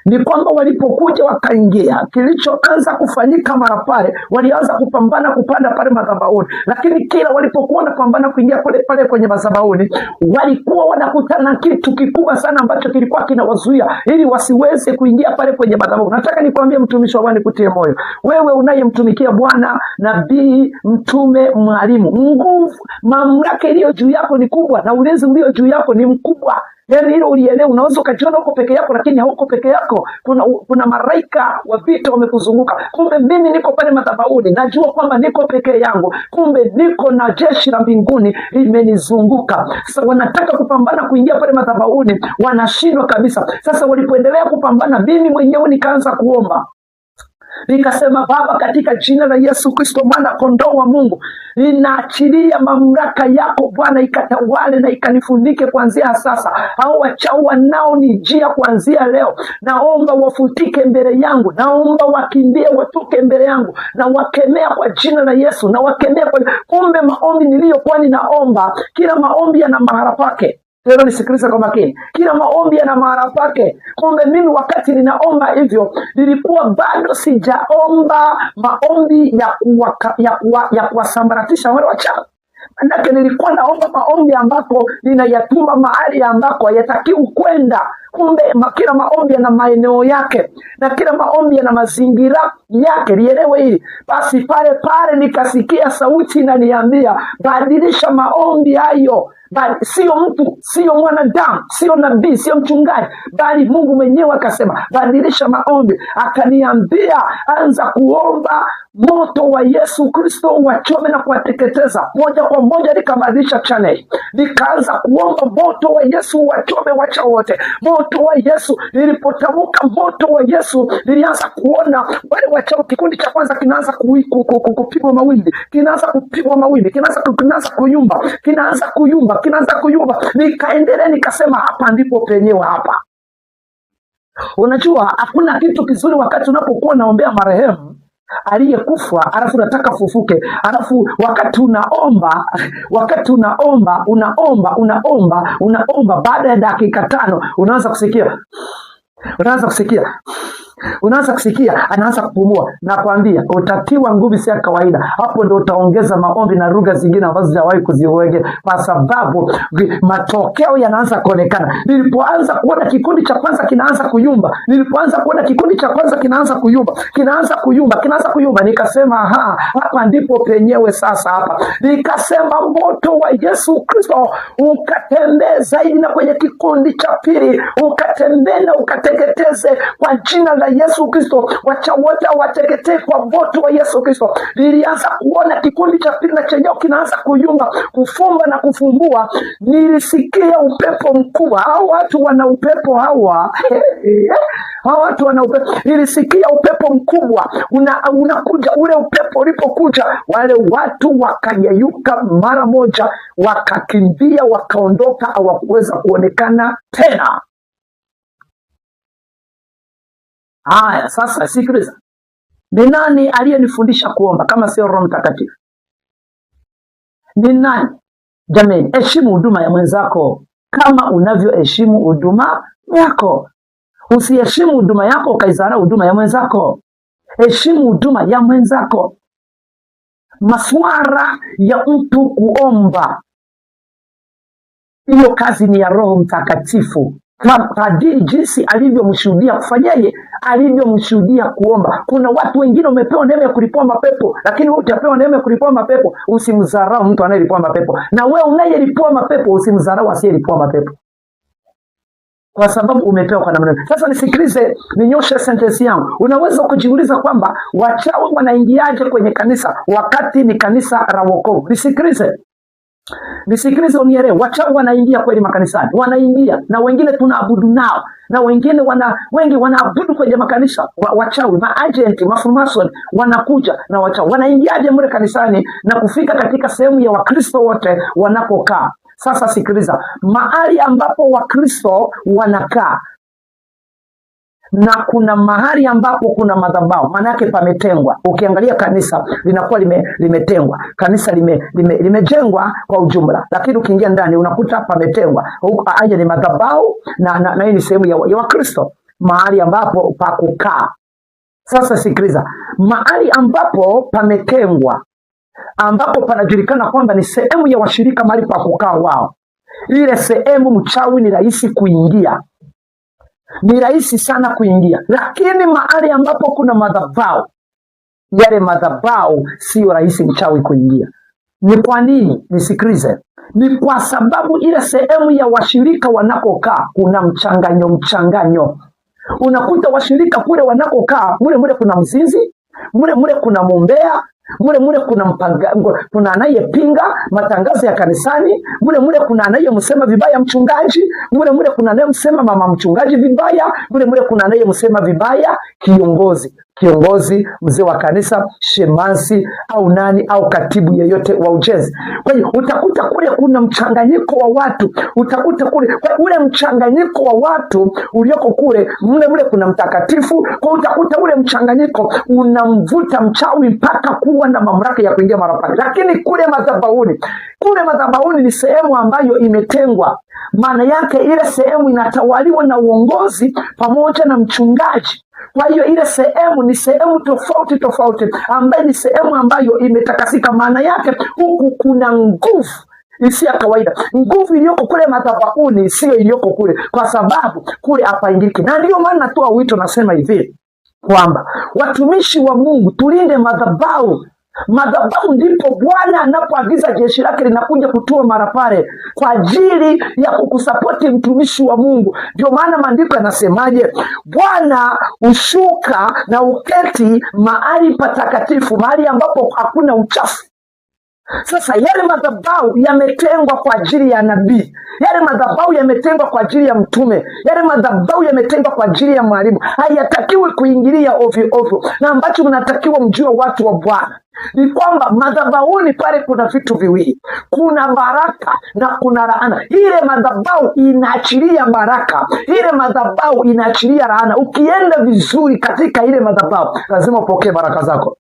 Ni kwamba walipokuja wakaingia, kilichoanza kufanyika mara pale, walianza kupambana kupanda pale madhabahuni. Lakini kila walipokuwa wanapambana kuingia pale kwenye madhabahuni, walikuwa wanakutana kitu kikubwa sana ambacho kilikuwa kinawazuia ili wasiweze kuingia pale kwenye madhabahu. Nataka nikwambie mtumishi wa Bwana, nikutie moyo. Wewe unayemtumikia Bwana, nabii, mtume, mwalimu, nguvu, mamlaka iliyo juu yako ni kubwa na ulinzi ulio juu yako ni mkubwa. Yaani hilo ulielewa. Unaweza ukajiona uko peke yako, lakini hauko peke yako. Kuna malaika wa vita wamekuzunguka. Kumbe mimi niko pale madhabahuni, najua kwamba niko peke yangu, kumbe niko na jeshi la mbinguni limenizunguka. Sasa wanataka kupambana kuingia pale madhabahuni, wanashindwa kabisa. Sasa walipoendelea kupambana, mimi mwenyewe nikaanza kuomba. Nikasema, Baba, katika jina la Yesu Kristo, mwana kondoo wa Mungu, ninaachilia mamlaka yako Bwana ikatawale na ikanifunike kuanzia sasa. Hao wachawi wanaonijia kuanzia leo, naomba wafutike mbele yangu, naomba wakimbie watoke mbele yangu, na wakemea kwa jina la Yesu, na wakemea kwa... Kumbe maombi niliyokuwa ninaomba, kila maombi yana mahala pake. Leo nisikilize kwa makini. Kila maombi yana mahala pake. Kumbe mimi wakati ninaomba hivyo, nilikuwa bado sijaomba maombi ya kuwasambaratisha wale wachawi. Manake nilikuwa naomba maombi ambako ninayatuma mahali ambako hayatakiwi kwenda. Kumbe kila maombi yana maeneo yake, na kila maombi yana mazingira yake. Lielewe hili. Basi pale nikasikia sauti inaniambia, badilisha maombi hayo. Bali sio mtu, sio mwanadamu, sio nabii, sio mchungaji, bali Mungu mwenyewe akasema, badilisha maombi. Akaniambia, anza kuomba moto wa Yesu Kristo wachome na kuwateketeza. Moja kwa moja nikabadilisha channel, nikaanza kuomba moto wa Yesu wachome wacha wote. Moto wa Yesu. Nilipotamka moto wa Yesu, nilianza kuona wale wachawi. Kikundi cha kwanza kinaanza kupigwa mawimbi, kinaanza kupigwa mawimbi, kinaanza kuyumba, kinaanza kuyumba. Nikaendelea nikasema hapa ndipo penyewe hapa. Unajua hakuna kitu kizuri wakati unapokuwa naombea marehemu aliyekufa alafu nataka fufuke, alafu wakati unaomba baada ya dakika 5 unaanza kusikia anaanza kupumua. Nakwambia utatiwa nguvu si ya kawaida. Hapo ndo utaongeza maombi na lugha zingine ambazo sijawahi kuziwege, kwa sababu matokeo yanaanza kuonekana. Nilipoanza kuona kikundi cha kwanza kinaanza kuyumba, kinaanza kuyumba, nikasema hapa ndipo penyewe sasa. Hapa nikasema moto wa Yesu Kristo ukatembee zaidi na kwenye kikundi cha pili, ukatembee na ukateketeze kwa jina la Yesu Kristo. Wacha wote wateketee kwa moto wa Yesu Kristo. Nilianza kuona kikundi cha pili na chenyewe kinaanza kuyumba, kufumba na kufumbua. Nilisikia upepo mkubwa. Hao watu wana upepo hawa. Nilisikia upepo mkubwa unakuja. Ule upepo ulipokuja, wale watu wakayeyuka mara moja, wakakimbia, wakaondoka, hawakuweza kuonekana tena. Haya, sasa sikiliza. Ni nani aliyenifundisha kuomba kama sio Roho Mtakatifu? Ni nani? Jamani, heshimu huduma ya mwenzako kama unavyoheshimu huduma yako. Usiheshimu huduma yako ukaizarau huduma ya mwenzako. Heshimu huduma ya mwenzako. Maswara ya mtu kuomba, hiyo kazi ni ya Roho Mtakatifu. Kadiri jinsi alivyomshuhudia kufanyaje, alivyomshuhudia kuomba. Kuna watu wengine umepewa neema ya kulipua mapepo, lakini wewe utapewa neema ya kulipua mapepo. Usimdharau mtu anayelipua mapepo, na wewe unayelipua mapepo usimdharau asiyelipua mapepo, kwa sababu umepewa kwa namna. Sasa nisikilize, ninyoshe sentence yangu. Unaweza kujiuliza kwamba wachawi wanaingiaje kwenye kanisa wakati ni kanisa la wokovu? Nisikilize unielewe. Wachawi wanaingia kweli makanisani, wanaingia, na wengine tunaabudu nao, na wengine wengi wanaabudu kwenye makanisa. Wachawi, maagent, mafumason wanakuja na wachawi. Wanaingiaje mle kanisani na kufika katika sehemu ya Wakristo wote wanapokaa? Sasa sikiliza, mahali ambapo Wakristo wanakaa na kuna mahali ambapo kuna madhabahu, maana yake pametengwa. Ukiangalia kanisa linakuwa limetengwa, kanisa limejengwa kwa ujumla, lakini ukiingia ndani unakuta pametengwa. Haya ni madhabahu na hii ni sehemu ya Wakristo, mahali ambapo pa kukaa. Sasa sikiliza, mahali ambapo pametengwa, ambapo panajulikana kwamba ni sehemu ya washirika, mahali pa kukaa wao, ile sehemu mchawi ni rahisi kuingia, ni rahisi sana kuingia. Lakini mahali ambapo kuna madhabahu, yale madhabahu sio rahisi mchawi kuingia. Ni kwa nini? Nisikilize. Ni kwa sababu ile sehemu ya washirika wanakokaa kuna mchanganyo. Unakuta washirika kule wanakokaa, mule kuna mzinzi, mule kuna mumbea, mule kuna anayepinga matangazo ya kanisani, mule kuna anayemsema vibaya mchungaji, mule kuna anayemsema mama mchungaji vibaya, mule kuna anayemsema vibaya kiongozi, mzee wa kanisa, shemasi au nani au katibu yeyote wa ujenzi. Kwa hiyo utakuta kule kuna mchanganyiko wa watu, ule mchanganyiko wa watu ulioko kule, mule kuna mtakatifu. Kwa utakuta ule mchanganyiko unamvuta mchawi mpaka kuwa na mamlaka ya kuingia mara pale. Lakini kule madhabahuni ni sehemu ambayo imetengwa. Maana yake ile sehemu inatawaliwa na uongozi pamoja na mchungaji. Kwa hiyo ile sehemu ni sehemu tofauti ambayo ni sehemu ambayo imetakasika. Maana yake huku kuna nguvu isi ya kawaida. Nguvu iliyoko kule madhabahuni sio iliyoko kule, kwa sababu kule hapaingiki. Na ndio maana natoa wito, nasema hivi kwamba watumishi wa Mungu tulinde madhabahu. Madhabahu ndipo Bwana anapoagiza jeshi lake linakuja kutua mara pale kwa ajili ya kukusapoti mtumishi wa Mungu. Ndio maana maandiko yanasemaje? Bwana ushuka na uketi mahali patakatifu, mahali ambapo hakuna uchafu. Sasa yale madhabahu yametengwa kwa ajili ya nabii, yale madhabahu yametengwa kwa ajili ya mtume, yale madhabahu yametengwa kwa ajili ya mwalimu. Hayatakiwi kuingilia ovyo ovyo, na ambacho mnatakiwa mjue watu wa Bwana ni kwamba madhabahuni pale kuna vitu viwili, kuna baraka na kuna laana. Ile madhabahu inaachilia baraka, ile madhabahu inaachilia laana. Ukienda vizuri katika ile madhabahu, lazima upokee baraka zako.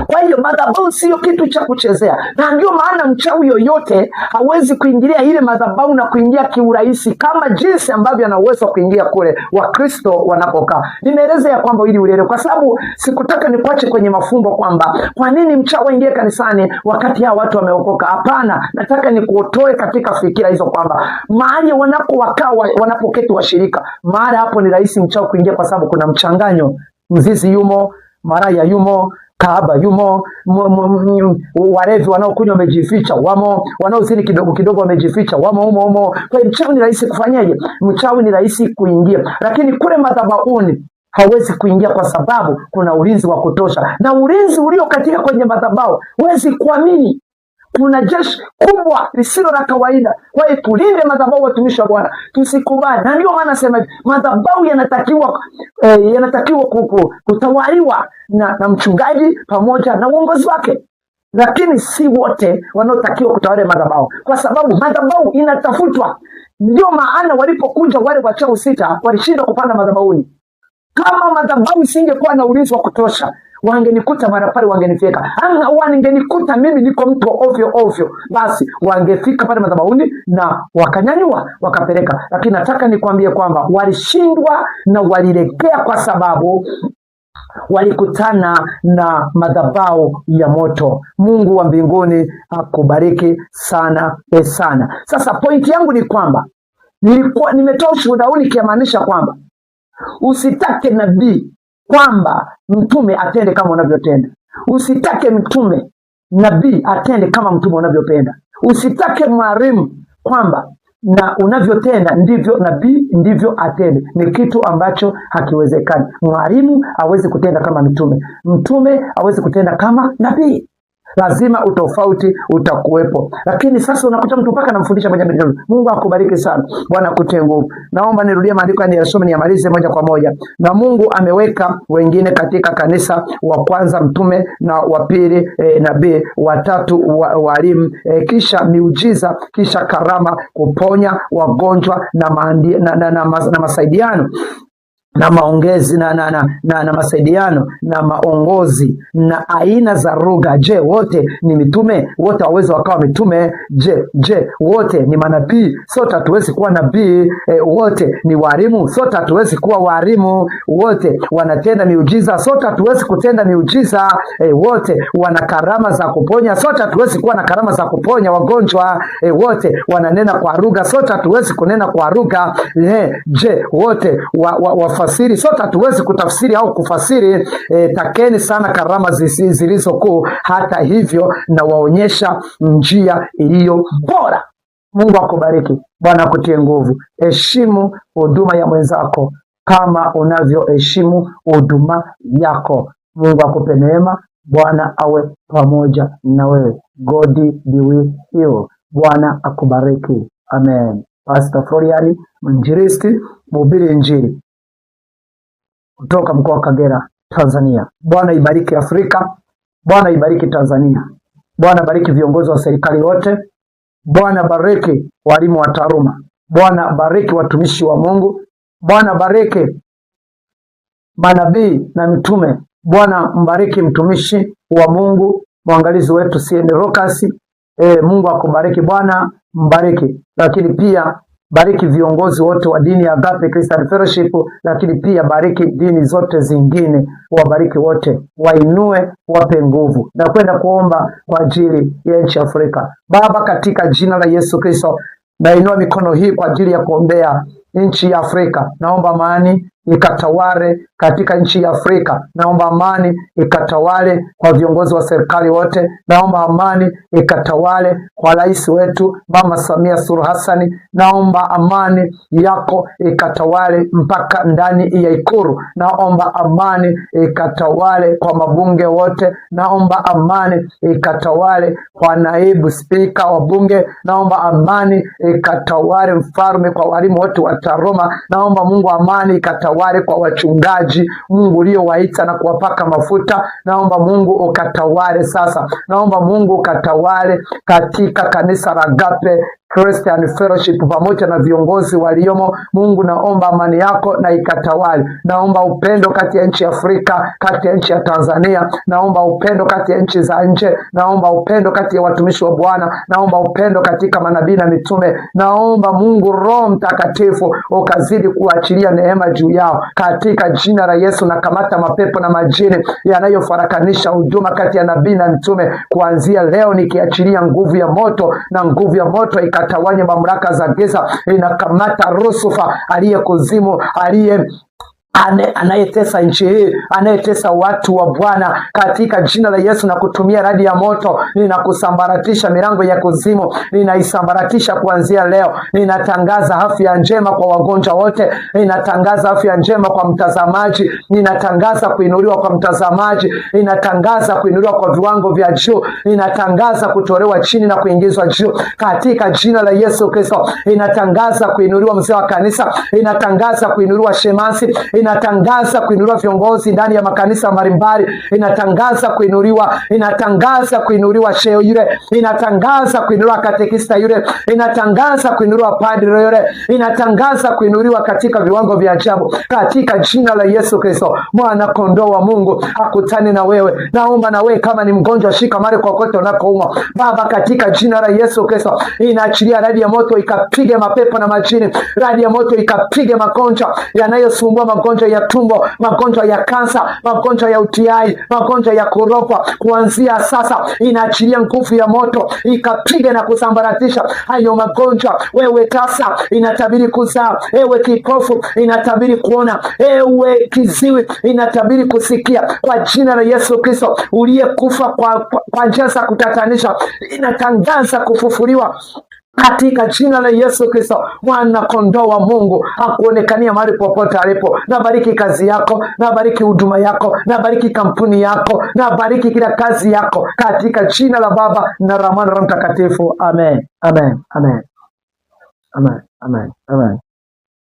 Kwa hiyo madhabahu sio kitu cha kuchezea, na ndio maana mchawi yoyote hawezi kuingilia ile madhabahu na kuingia kiurahisi kama jinsi ambavyo ana uwezo kuingia kule Wakristo wanapokaa. Nimeeleza ya kwamba ili ulielewe, kwa sababu sikutaka nikuache kwenye mafumbo kwamba kwa nini mchawi aingie kanisani wakati hao watu wameokoka. Hapana, nataka nikuotoe katika fikira hizo kwamba mahali wanapowakaa wanapoketi washirika, mahali hapo ni rahisi mchawi kuingia, kwa sababu kuna mchanganyo. Mzizi yumo, maraya yumo, kahaba yumo, walevi wanaokunywa wamejificha wamo, wanaozini kidogo kidogo wamejificha wamo humo. Kwa hiyo mchawi ni rahisi kufanyaje? Mchawi ni rahisi kuingia, lakini kule madhabahuni hawezi kuingia kwa sababu kuna ulinzi wa kutosha, na ulinzi ulio katika kwenye madhabahu huwezi kuamini. Kuna jeshi kubwa lisilo la kawaida. Kwa hiyo tulinde madhabahu, watumishi wa Bwana, tusikubali. Na ndio maana nasema hivi, madhabahu yanatakiwa kutawaliwa na mchungaji pamoja na uongozi wake, lakini si wote wanaotakiwa kutawala madhabahu, kwa sababu madhabahu inatafutwa. Ndio maana walipokuja wale wachawi sita walishindwa kupanda madhabahuni. Kama madhabahu isingekuwa na ulinzi wa kutosha, wangenikuta mara pale, wangenifika. Wangenikuta mimi niko mtu ovyo ovyo, basi wangefika pale madhabahuni na wakanyanyua wakapeleka. Lakini nataka nikwambie kwamba walishindwa na walilegea kwa sababu walikutana na madhabahu ya moto. Mungu wa mbinguni akubariki sana sana. Sasa pointi yangu ni kwamba nimetoa ushuhuda huu nikimaanisha kwamba usitake nabii kwamba mtume atende kama unavyotenda. Usitake mtume nabii atende kama mtume unavyopenda. Usitake mwalimu kwamba na unavyotenda ndivyo nabii ndivyo atende. Ni kitu ambacho hakiwezekani. Mwalimu hawezi kutenda kama mtume, mtume hawezi kutenda kama nabii. Lazima utofauti utakuwepo. Lakini sasa unakuta mtu mpaka anamfundisha moja mbili tatu. Mungu akubariki sana. Bwana akutie nguvu. Naomba nirudie maandiko yani yasome niyamalize moja kwa moja. Na Mungu ameweka wengine katika kanisa, wa kwanza mtume, na wa pili nabii, wa tatu walimu, kisha miujiza, kisha karama, kuponya wagonjwa na masaidiano na maongezi na masaidiano na maongozi na aina za lugha. Je, wote ni mitume? Wote hawawezi wakawa mitume? Je, wote ni manabii? Sote hatuwezi kuwa nabii. Wote ni walimu? Sote hatuwezi kuwa walimu. Wote wanatenda miujiza? Sote hatuwezi kutenda miujiza. Wote wana karama za kuponya? Sote hatuwezi kuwa na karama za kuponya wagonjwa. Wote wananena kwa lugha? Sote hatuwezi kunena kwa lugha. Je, wote fasiri? Sote hatuwezi kutafsiri au kufasiri. Takeni sana karama zilizokuu, hata hivyo na waonyesha njia iliyo bora. Mungu akubariki. Bwana akutie nguvu. Heshimu huduma ya mwenzako kama unavyoheshimu huduma yako. Mungu akupe neema. Bwana awe pamoja na wewe. God be with you. Bwana akubariki. Amen. Pastor Florian, mwinjilisti, mhubiri injili kutoka mkoa wa Kagera, Tanzania. Bwana ibariki Afrika. Bwana ibariki Tanzania. Bwana bariki viongozi wa serikali wote. Bwana bariki walimu wa taaluma. Bwana bariki watumishi wa Mungu. Bwana bariki manabii na mitume. Bwana mbariki mtumishi wa Mungu, mwangalizi wetu C.N. Lucas. Mungu akubariki. Bwana mbariki. Lakini pia bariki viongozi wote wa dini ya Agape Christian Fellowship, lakini pia bariki dini zote zingine. Wabariki wote, wainue, wape nguvu. Na kwenda kuomba kwa ajili ya nchi ya Afrika. Baba, katika jina la Yesu Kristo, nainua mikono hii kwa ajili ya kuombea nchi ya Afrika. Naomba amani, ikatawale katika nchi ya Afrika. Naomba amani ikatawale kwa viongozi wa serikali wote. Naomba amani ikatawale kwa rais wetu Mama Samia Suluhu Hassan. Naomba amani yako ikatawale mpaka ndani ya Ikulu. Naomba amani ikatawale kwa mabunge wote. Naomba amani ikatawale kwa naibu spika wa bunge. Naomba amani ikatawale mfalme kwa walimu wote wa Taroma. Naomba Mungu amani ikatawale kwa wachungaji Mungu uliowaita na kuwapaka mafuta. Naomba Mungu ukatawale sasa. Naomba Mungu ukatawale katika kanisa la Agape Christian Fellowship pamoja na viongozi waliomo. Mungu, naomba amani yako na ikatawale. Naomba upendo kati ya nchi ya Afrika, kati ya nchi ya Tanzania. Naomba upendo kati ya nchi za nje. Naomba upendo kati ya watumishi wa Bwana. Naomba upendo katika manabii na mitume. Naomba Mungu Roho Mtakatifu ukazidi kuachilia neema juu yao katika jina la Yesu. Na kamata mapepo na majini yanayofarakanisha huduma kati ya nabii na mtume kuanzia leo, nikiachilia nguvu ya moto, na nguvu ya moto ikatawanye mamlaka za giza. Inakamata Lusifa aliye kuzimu, anayetesa nchi hii, anayetesa watu wa Bwana katika jina la Yesu, na kutumia radi ya moto. Ninakusambaratisha milango ya kuzimu, ninaisambaratisha kuanzia leo. Ninatangaza afya njema kwa wagonjwa wote. Ninatangaza afya njema kwa mtazamaji. Ninatangaza kuinuliwa kwa mtazamaji. Ninatangaza kuinuliwa kwa viwango vya juu. Ninatangaza kutolewa chini na kuingizwa juu katika jina la Yesu Kristo. Ninatangaza kuinuliwa mzee wa kanisa. Ninatangaza kuinuliwa shemasi. Inatangaza kuinuliwa viongozi ndani ya makanisa mbalimbali. Inatangaza kuinuliwa sheo yule. Inatangaza kuinuliwa katekista yule. Inatangaza kuinuliwa padri yule. Inatangaza kuinuliwa katika viwango vya ajabu katika jina la Yesu Kristo, mwana kondoo wa Mungu akutane na wewe. Naomba na wewe kama ni mgonjwa, shika mahali kokote unakoumwa. Baba, katika jina la Yesu Kristo, inaachilia radi ya moto ikapige mapepo na majini. Radi ya moto ikapige magonjwa yanayosumbua, magonjwa ya tumbo, magonjwa ya kansa, magonjwa ya UTI, magonjwa ya kuropa. Kuanzia sasa inaachilia nguvu ya moto ikapige na kusambaratisha hayo magonjwa. Wewe tasa inatabiri kuzaa, ewe kipofu inatabiri kuona, ewe kiziwi inatabiri kusikia. Kwa jina la Yesu Kristo, uliyekufa kwa njia za kutatanisha, inatangaza kufufuliwa katika jina la Yesu Kristo, mwana kondoo wa Mungu akuonekania mahali popote alipo. Nabariki kazi yako, nabariki huduma yako, nabariki kampuni yako, nabariki kila kazi yako katika jina la Baba na la Mwana na Roho Mtakatifu. Amen. Amen. Amen. Amen. Amen. Amen.